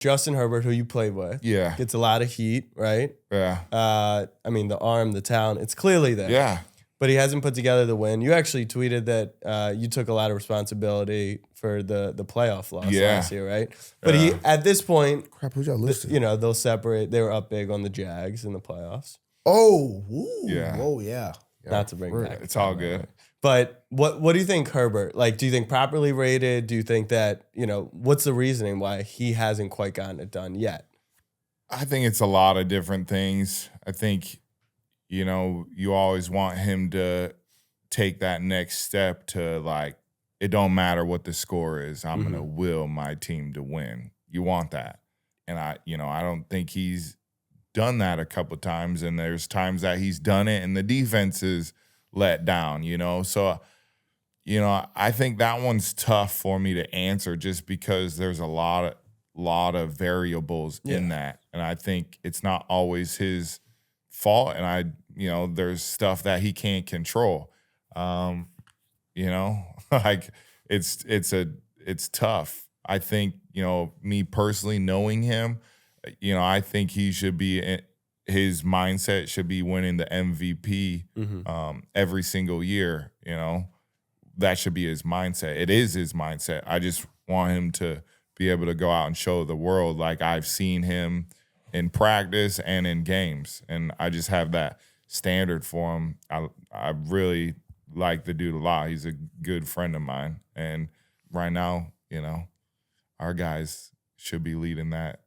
Justin Herbert, who you played with, gets a lot of heat, right? Yeah. I mean, the arm, the talent, it's clearly there. Yeah. But he hasn't put together the win. You actually tweeted that you took a lot of responsibility for the playoff loss last year, right? But he, at this point, crap, who'd y'all lose to? They'll separate. They were up big on the Jags in the playoffs. Oh, yeah. Oh, yeah. Not to bring back. It's all good. But what do you think, Herbert? Like, do you think properly rated? Do you think that, what's the reasoning why he hasn't quite gotten it done yet? I think it's a lot of different things. I think, you always want him to take that next step to, like, it don't matter what the score is. I'm going to will my team to win. You want that. And I don't think he's done that a couple of times. And there's times that he's done it and the defense is let down, So, I think that one's tough for me to answer just because there's a lot of variables in that. And I think it's not always his fault. And there's stuff that he can't control. Like it's tough. I think, me personally knowing him, I think he should be, his mindset should be winning the MVP every single year, That should be his mindset. It is his mindset. I just want him to be able to go out and show the world like I've seen him in practice and in games. And I just have that standard for him. I really like the dude a lot. He's a good friend of mine. And right now, our guys should be leading that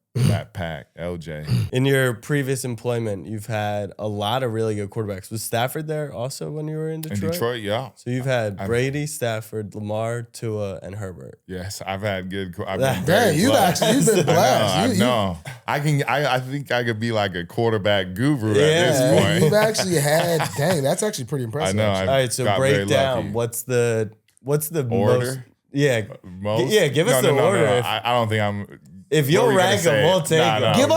pack, LJ. In your previous employment, you've had a lot of really good quarterbacks. Was Stafford there also when you were in Detroit? In Detroit, yeah. So you've had Brady, Stafford, Lamar, Tua, and Herbert. Yes, I've had good. You've been blessed. I think I could be like a quarterback guru at this point. You've actually had. Dang, that's actually pretty impressive. I know. All right, so break down. What's the order? Most? Yeah, most. Yeah, give us the order. No. I don't think I'm. If you'll rank them, we'll take them. Give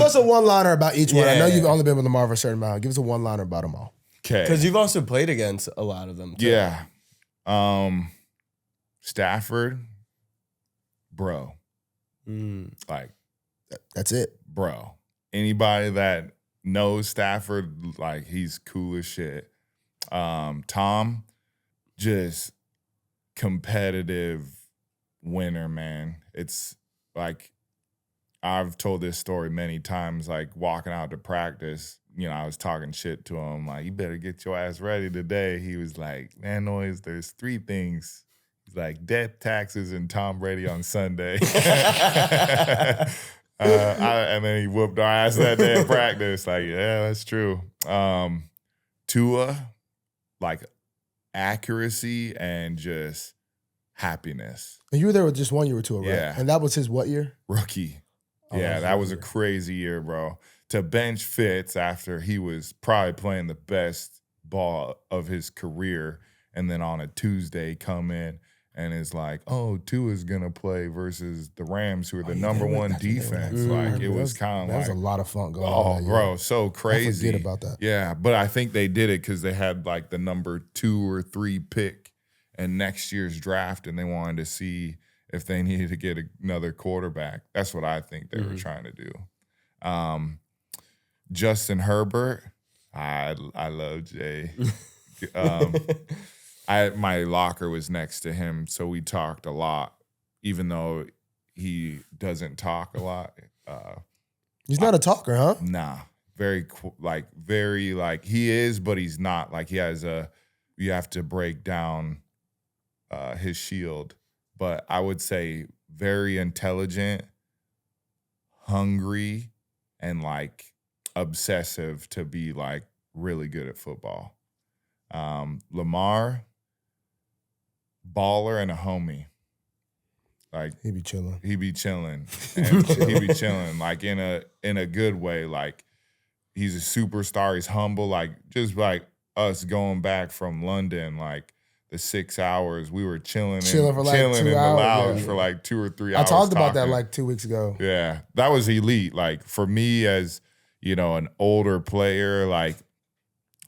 us a one-liner about each one. I know you've only been with Lamar for a certain amount. Give us a one-liner about them all. Okay. Because you've also played against a lot of them, too. Yeah. Stafford, bro. Like, that's it. Bro. Anybody that knows Stafford, like, he's cool as shit. Tom, just competitive winner, man. It's like, I've told this story many times, like walking out to practice, I was talking shit to him, like, you better get your ass ready today. He was like, man, there's three things. He's like, death, taxes, and Tom Brady on Sunday. And then he whooped our ass that day in practice. Like, yeah, that's true. Tua, like, accuracy and just happiness. And you were there with just 1 year or two, right? Yeah. And that was his what year? Rookie. Yeah, that was a crazy year, bro. To bench Fitz after he was probably playing the best ball of his career, and then on a Tuesday come in and is like, oh, Tua's going to play versus the Rams, who are the number one defense. Like, it was kind of like... That was a lot of fun going on. Oh, bro, so crazy. I forget about that. Yeah, but I think they did it because they had, like, the number 2 or 3 pick in next year's draft, and they wanted to see if they needed to get another quarterback. That's what I think they were trying to do. Justin Herbert, I love Jay. My locker was next to him, so we talked a lot, even though he doesn't talk a lot. He's not a talker, huh? Nah, very he is, but he's not. Like, he has you have to break down his shield. But I would say very intelligent, hungry, and like obsessive to be like really good at football. Lamar, baller and a homie. Like, he be chilling. And he be chilling like in a good way. Like, he's a superstar. He's humble. Like, just like us going back from London, like, the 6 hours we were chilling for like in 2 the hours, lounge for like 2 or 3 hours. I talked about that like 2 weeks ago. Yeah, that was elite. Like, for me as, an older player, like,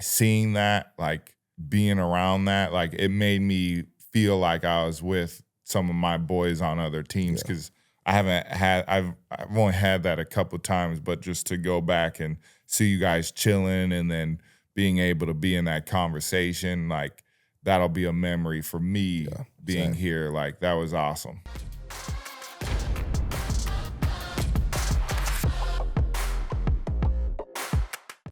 seeing that, like, being around that, like, it made me feel like I was with some of my boys on other teams because I've only had that a couple times, but just to go back and see you guys chilling and then being able to be in that conversation, like that'll be a memory for me being here. Like that was awesome.